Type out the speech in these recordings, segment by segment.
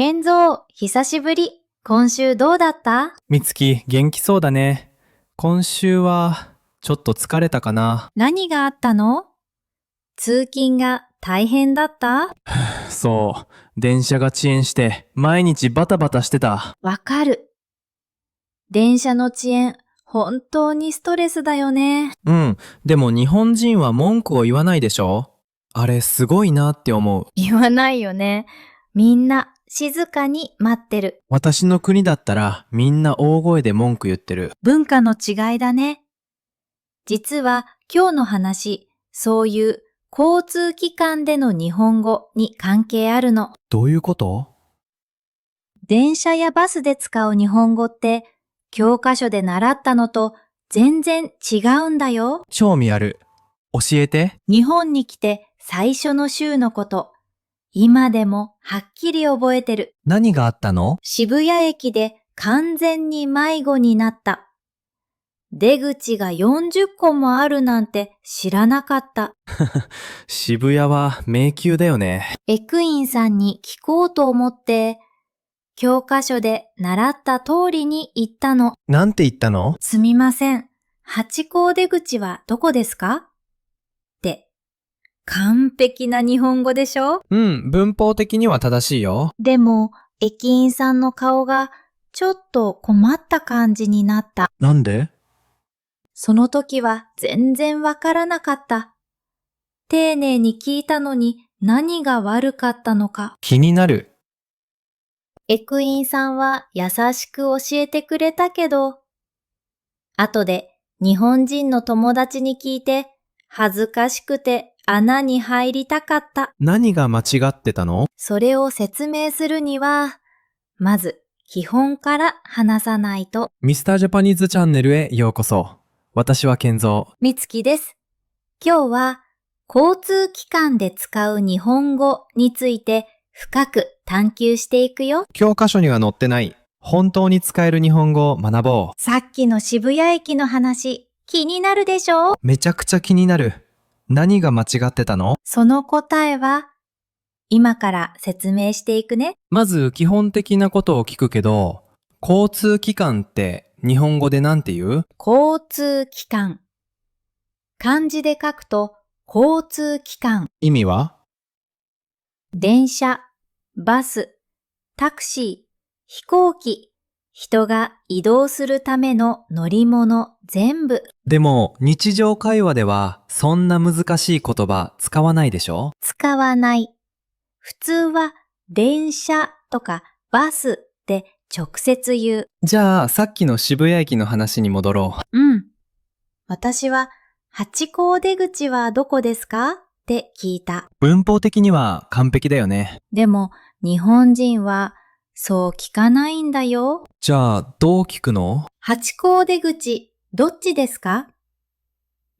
健三、久しぶり。今週どうだった？みつき、元気そうだね。今週は、ちょっと疲れたかな。何があったの？通勤が大変だった？そう、電車が遅延して、毎日バタバタしてた。わかる。電車の遅延、本当にストレスだよね。でも日本人は文句を言わないでしょ？あれすごいなって思う。言わないよね。みんな静かに待ってる。私の国だったら、みんな大声で文句言ってる。文化の違いだね。実は今日の話、そういう交通機関での日本語に関係あるの。どういうこと？電車やバスで使う日本語って教科書で習ったのと全然違うんだよ。興味ある。教えて。日本に来て最初の週のこと、今でもはっきり覚えてる。何があったの？渋谷駅で完全に迷子になった。出口が40個もあるなんて知らなかった。渋谷は迷宮だよね。駅員さんに聞こうと思って、教科書で習った通りに言ったの。なんて言ったの？すみません。ハチ公出口はどこですか？って。完璧な日本語でしょ？文法的には正しいよ。でも、駅員さんの顔がちょっと困った感じになった。なんで？その時は全然わからなかった。丁寧に聞いたのに何が悪かったのか。気になる。駅員さんは優しく教えてくれたけど、後で日本人の友達に聞いて恥ずかしくて穴に入りたかった。何が間違ってたの？それを説明するには、まず基本から話さないと。ミスタージャパニーズチャンネルへようこそ。私は健三。みつきです。今日は交通機関で使う日本語について深く探求していくよ。教科書には載ってない本当に使える日本語を学ぼう。さっきの渋谷駅の話、気になるでしょ？めちゃくちゃ気になる。何が間違ってたの？その答えは今から説明していくね。まず基本的なことを聞くけど、交通機関って日本語でなんて言う？交通機関。漢字で書くと交通機関。意味は？電車、バス、タクシー、飛行機、人が移動するための乗り物全部。でも日常会話ではそんな難しい言葉使わないでしょ？使わない。普通は電車とかバスで直接言う。じゃあさっきの渋谷駅の話に戻ろう。私は、ハチ公出口はどこですか？って聞いた。文法的には完璧だよね。でも、日本人は、そう聞かないんだよ。じゃあどう聞くの？ハチ公出口、どっちですか？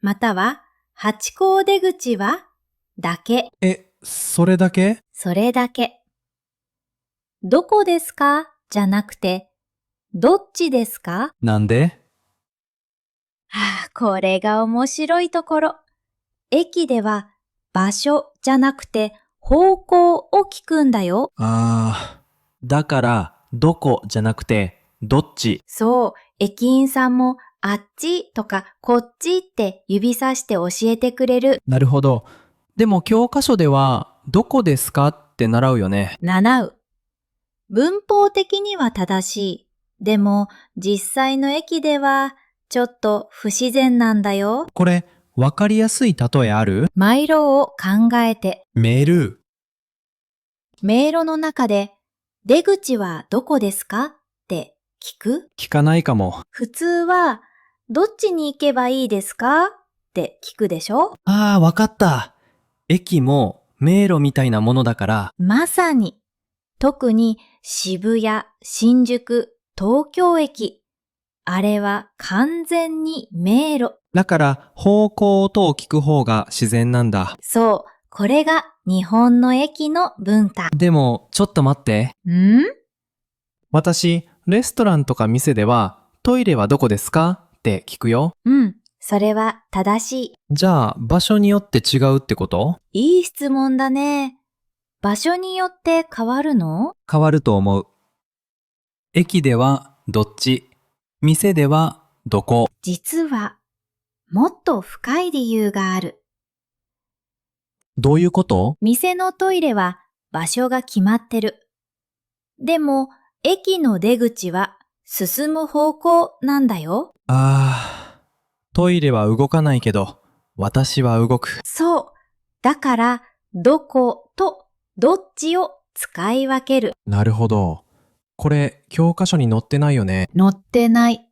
または、ハチ公出口はだけ。それだけ？それだけ。どこですか？じゃなくて、どっちですか？なんで？これが面白いところ。駅では場所じゃなくて方向を聞くんだよ。だからどこじゃなくてどっち。そう、駅員さんもあっちとかこっちって指さして教えてくれる。なるほど。でも教科書ではどこですかって習うよね。習う。文法的には正しい。でも実際の駅ではちょっと不自然なんだよ。これわかりやすい例えある？迷路を考えて。メール。迷路の中で出口はどこですかって聞く？聞かないかも。普通はどっちに行けばいいですかって聞くでしょ？わかった。駅も迷路みたいなものだから。まさに。特に渋谷、新宿、東京駅。あれは完全に迷路。だから方向と聞く方が自然なんだ。そう、これが日本の駅の文化。でもちょっと待って。私、レストランとか店ではトイレはどこですかって聞くよ。それは正しい。じゃあ場所によって違うってこと？いい質問だね。場所によって変わるの？変わると思う。駅ではどっち、店ではどこ。実は、もっと深い理由がある。どういうこと？店のトイレは場所が決まってる。でも、駅の出口は進む方向なんだよ。トイレは動かないけど、私は動く。そう。だから、どことどっちを使い分ける。なるほど。これ、教科書に載ってないよね。載ってない。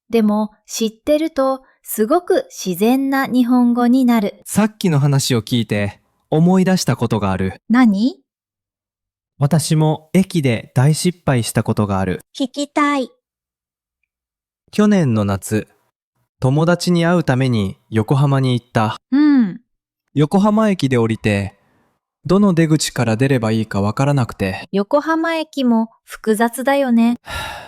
でも、知ってると、すごく自然な日本語になる。さっきの話を聞いて、思い出したことがある。何？私も駅で大失敗したことがある。聞きたい。去年の夏、友達に会うために横浜に行った。うん。横浜駅で降りて、どの出口から出ればいいかわからなくて。横浜駅も複雑だよね。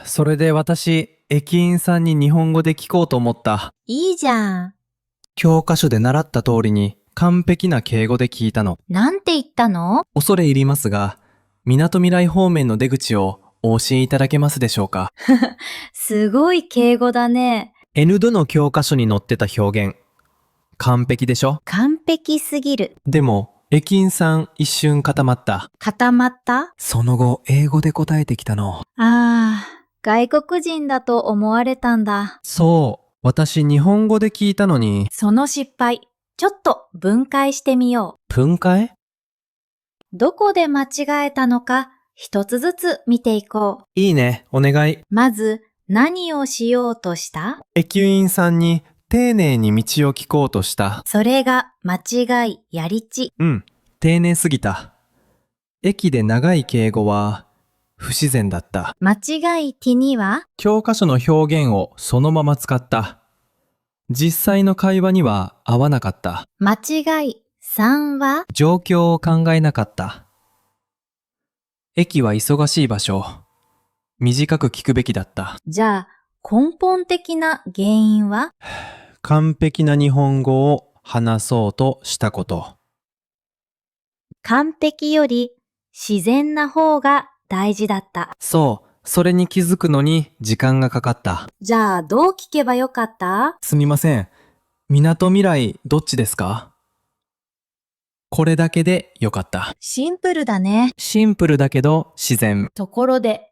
それで私、駅員さんに日本語で聞こうと思った。いいじゃん。教科書で習った通りに完璧な敬語で聞いたの。なんて言ったの？恐れ入りますが、みなとみらい方面の出口をお教えいただけますでしょうか。すごい敬語だね。N 度の教科書に載ってた表現。完璧でしょ？完璧すぎる。でも、駅員さん一瞬固まった。固まった？その後、英語で答えてきたの。外国人だと思われたんだ。そう。私日本語で聞いたのに。その失敗、ちょっと分解してみよ分解？う。どこで間違えたのか、一つずつ見ていこう。いいね、お願い。まず、何をしようとした？駅員さんに丁寧に道を聞こうとした。それが間違い、やりち。丁寧すぎた。駅で長い敬語は不自然だった。間違いてには？教科書の表現をそのまま使った。実際の会話には合わなかった。間違い3は？状況を考えなかった。駅は忙しい場所。短く聞くべきだった。じゃあ、根本的な原因は？完璧な日本語を話そうとしたこと。完璧より自然な方が大事だった。そう、それに気づくのに時間がかかった。じゃあ、どう聞けばよかった？すみません。みなとみらいどっちですか？これだけでよかった。シンプルだね。シンプルだけど自然。ところで、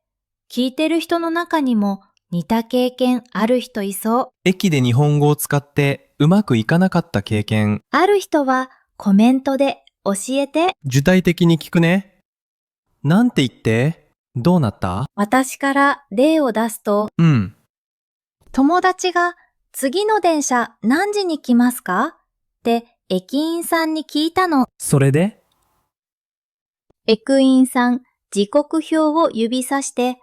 聞いてる人の中にも似た経験ある人いそう。駅で日本語を使ってうまくいかなかった経験。ある人はコメントで教えて。具体的に聞くね。なんて言って？どうなった？私から例を出すと、友達が次の電車何時に来ますか？って駅員さんに聞いたの。それで？駅員さん時刻表を指さして、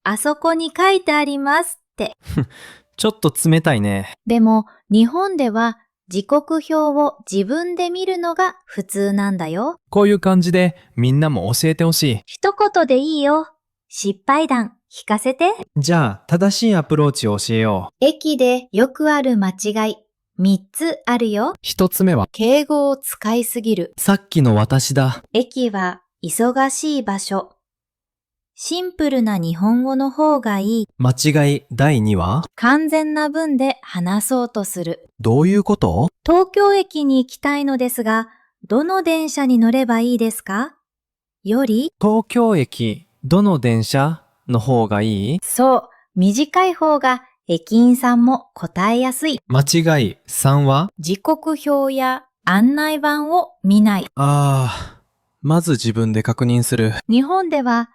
あそこに書いてありますって。ちょっと冷たいね。でも日本では時刻表を自分で見るのが普通なんだよ。こういう感じでみんなも教えてほしい。一言でいいよ。失敗談聞かせて。じゃあ正しいアプローチを教えよう。駅でよくある間違い3つあるよ。一つ目は敬語を使いすぎる。さっきの私だ。駅は忙しい場所。シンプルな日本語の方がいい。間違い第2は？完全な文で話そうとする。どういうこと？東京駅に行きたいのですが、どの電車に乗ればいいですか？より、東京駅、どの電車の方がいい？そう、短い方が駅員さんも答えやすい。間違い3は？時刻表や案内板を見ない。まず自分で確認する。日本では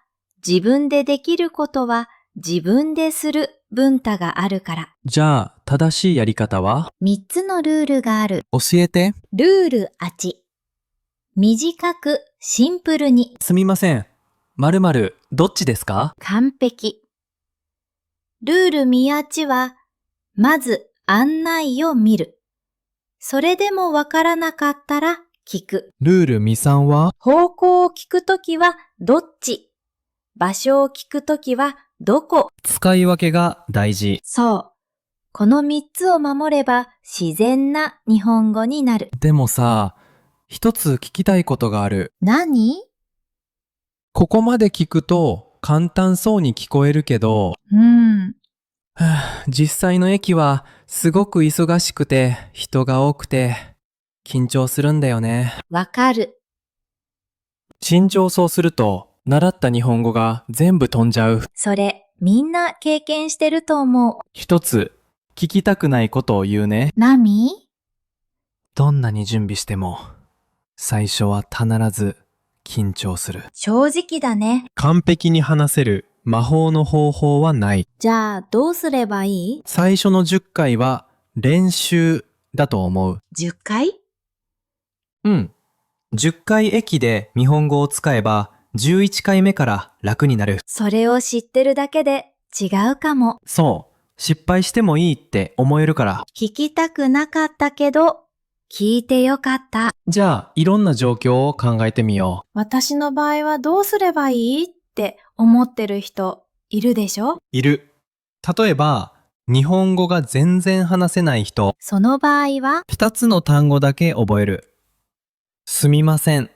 自分でできることは自分でする文化があるから。じゃあ、正しいやり方は3つのルールがある。教えて。ルール8。短くシンプルに。すみません。〇〇どっちですか？完璧。ルール見8は、まず案内を見る。それでもわからなかったら聞く。ルールみ3は？方向を聞くときはどっち？場所を聞くときはどこ？使い分けが大事。そう。この3つを守れば自然な日本語になる。でもさ、一つ聞きたいことがある。何？ここまで聞くと簡単そうに聞こえるけど、実際の駅はすごく忙しくて人が多くて緊張するんだよね。わかる。緊張そうすると習った日本語が全部飛んじゃう。それ、みんな経験してると思う。一つ聞きたくないことを言うね。何？どんなに準備しても最初は必ず緊張する。正直だね。完璧に話せる魔法の方法はない。じゃあ、どうすればいい？最初の10回は練習だと思う。 10回？うん。10回駅で日本語を使えば11回目から楽になる。それを知ってるだけで違うかも。そう。失敗してもいいって思えるから。聞きたくなかったけど、聞いてよかった。じゃあ、いろんな状況を考えてみよ私の場合はどうすればいいって思ってる人いるでしょ？う。いる。例えば、日本語が全然話せない人。その場合は、2つの単語だけ覚える。すみません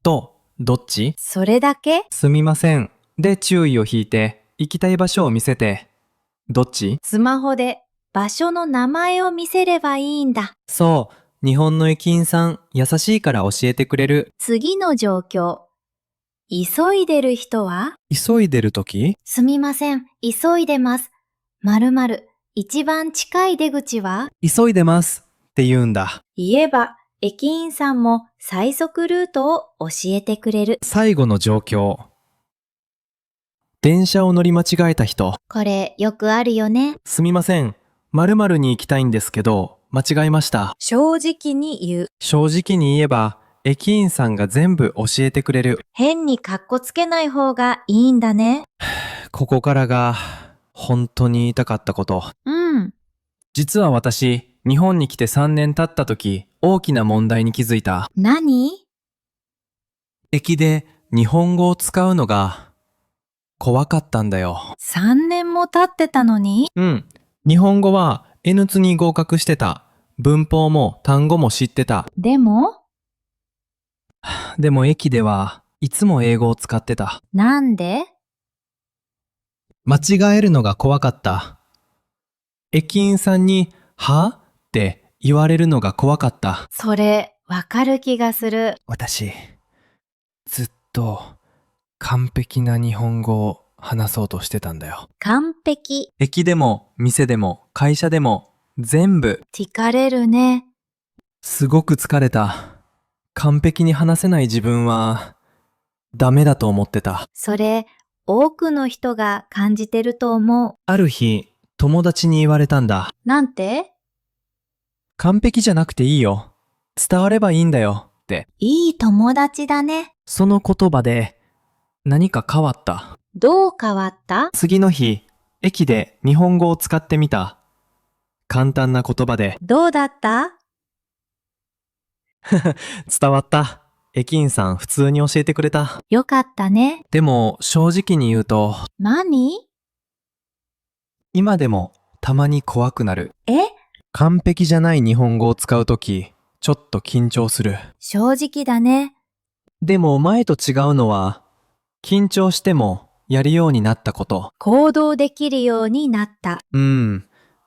とどっち？それだけ？すみませんで注意を引いて行きたい場所を見せてどっち？スマホで場所の名前を見せればいいんだ。そう、日本の駅員さん優しいから教えてくれる。次の状況。急いでる人は？急いでるとき？すみません、急いでます。〇〇、一番近い出口は？急いでますって言うんだ。言えば、駅員さんも最速ルートを教えてくれる。最後の状況。電車を乗り間違えた人。これよくあるよね。すみません、〇〇に行きたいんですけど間違えました。正直に言う。正直に言えば駅員さんが全部教えてくれる。変にカッコつけない方がいいんだね。ここからが本当に言いたかったこと。うん。実は私、日本に来て3年経った時、大きな問題に気づいた。何？駅で日本語を使うのが怖かったんだよ。3年も経ってたのに？うん。日本語は N2 に合格してた。文法も単語も知ってた。でも？でも駅ではいつも英語を使ってた。なんで？間違えるのが怖かった。駅員さんに、は？って言われるのが怖かった。それ、わかる気がする。私、ずっと完璧な日本語を話そうとしてたんだよ。完璧。駅でも店でも会社でも全部疲れるね。すごく疲れた。完璧に話せない自分はダメだと思ってた。それ、多くの人が感じてると思う。ある日、友達に言われたんだ。なんて？完璧じゃなくていいよ。伝わればいいんだよって。いい友達だね。その言葉で何か変わった。どう変わった？次の日、駅で日本語を使ってみた。簡単な言葉で。どうだった？伝わった。駅員さん普通に教えてくれた。よかったね。でも正直に言うと、何？今でもたまに怖くなる。え？完璧じゃない日本語を使うとき、ちょっと緊張する。正直だね。でも前と違うのは、緊張してもやるようになったこと。行動できるようになった。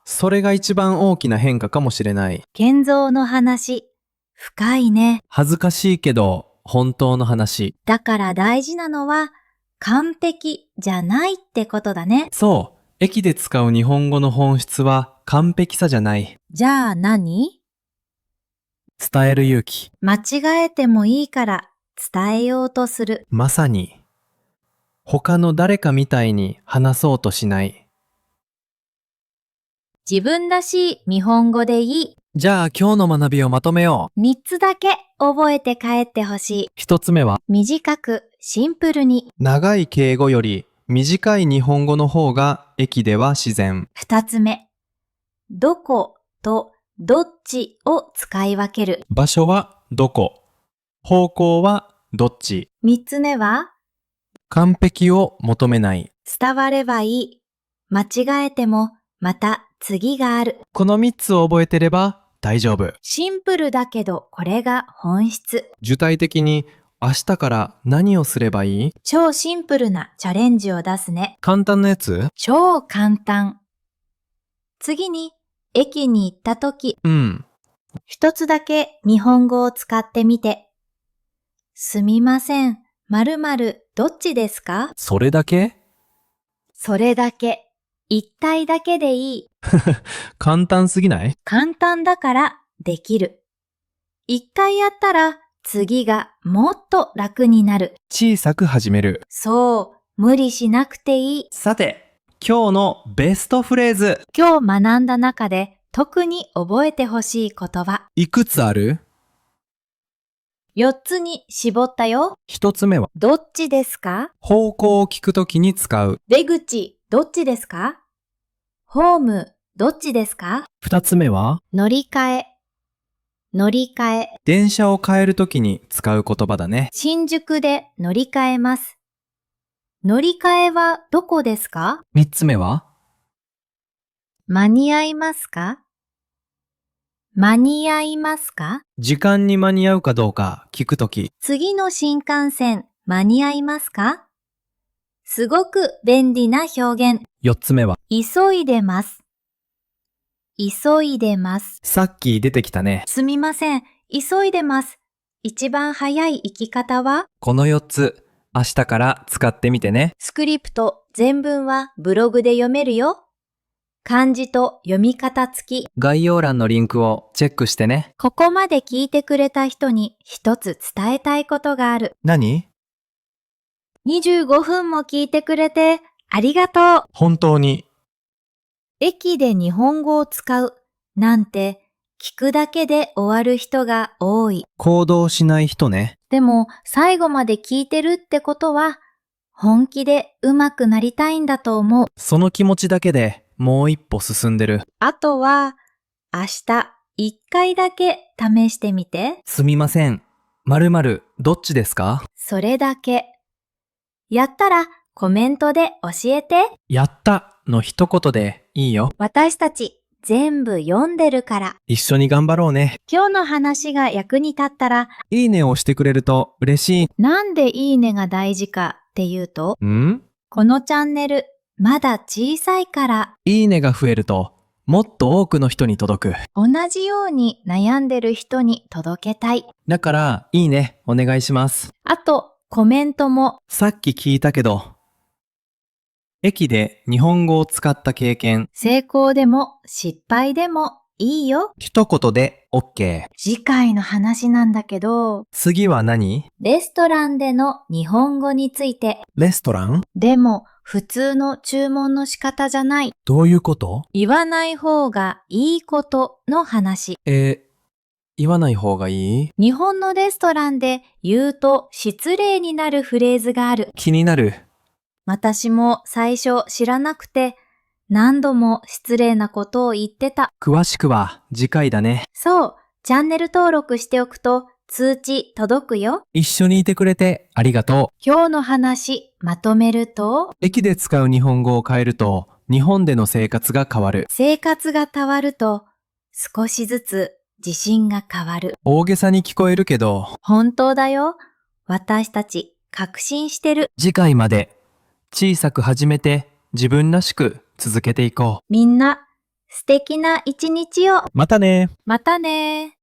それが一番大きな変化かもしれない。健三の話、深いね。恥ずかしいけど、本当の話。だから大事なのは、完璧じゃないってことだね。そう、駅で使う日本語の本質は完璧さじゃない。じゃあ何？伝える勇気。間違えてもいいから伝えようとする。まさに、他の誰かみたいに話そうとしない。自分らしい日本語でいい。じゃあ今日の学びをまとめよう。3つだけ覚えて帰ってほしい。1つ目は、短くシンプルに。長い敬語より短い日本語の方が駅では自然。2つ目、どことどっちを使い分ける。場所はどこ、方向はどっち。3つ目は、完璧を求めない。伝わればいい。間違えてもまた次がある。この3つを覚えてれば大丈夫。シンプルだけどこれが本質。具体的に明日から何をすればいい？超シンプルなチャレンジを出すね。簡単なやつ？超簡単。次に、駅に行ったとき、うん。一つだけ日本語を使ってみて。すみません、〇〇どっちですか？それだけ？それだけ。一体だけでいい。簡単すぎない？簡単だからできる。一回やったら次がもっと楽になる。小さく始める。そう、無理しなくていい。さて、今日のベストフレーズ。今日学んだ中で特に覚えてほしい言葉。いくつある4つに絞ったよ。？1つ目は、どっちですか？方向を聞くときに使う。出口、どっちですか？ホーム、どっちですか？ 2つ目は、乗り換え、乗り換え。電車を変えるときに使う言葉だね。新宿で乗り換えます。乗り換えはどこですか？ 3つ目は、間に合いますか？間に合いますか？時間に間に合うかどうか聞くとき。次の新幹線、間に合いますか？すごく便利な表現。4つ目は、急いでます。急いでます。さっき出てきたね。すみません、急いでます。一番早い行き方は？この4つ、明日から使ってみてね。スクリプト全文はブログで読めるよ。漢字と読み方付き。概要欄のリンクをチェックしてね。ここまで聞いてくれた人に一つ伝えたいことがある。何？ 25分も聞いてくれてありがとう。本当に。駅で日本語を使うなんて聞くだけで終わる人が多い。行動しない人ね。でも最後まで聞いてるってことは本気で上手くなりたいんだと思う。その気持ちだけでもう一歩進んでる。あとは明日1回だけ試してみて。すみません。〇〇どっちですか？それだけ。やったらコメントで教えて。やったの一言でいいよ。私たち全部読んでるから。一緒に頑張ろうね。今日の話が役に立ったら、いいねを押してくれると嬉しい。なんでいいねが大事かっていうと、このチャンネルまだ小さいから。いいねが増えるともっと多くの人に届く。同じように悩んでる人に届けたい。だからいいねお願いします。あとコメントも。さっき聞いたけど、駅で日本語を使った経験。成功でも失敗でもいいよ。一言で OK。次回の話なんだけど、次は何？レストランでの日本語について。レストラン？でも普通の注文の仕方じゃない。どういうこと？言わない方がいいことの話。言わない方がいい？日本のレストランで言うと失礼になるフレーズがある。気になる。私も最初知らなくて何度も失礼なことを言ってた。詳しくは次回だね。そう、チャンネル登録しておくと通知届くよ。一緒にいてくれてありがとう。今日の話まとめると、駅で使う日本語を変えると日本での生活が変わる。生活が変わると少しずつ自信が変わる。大げさに聞こえるけど、本当だよ。私たち確信してる。次回まで小さく始めて自分らしく続けていこう。みんな素敵な一日を。またね。またね。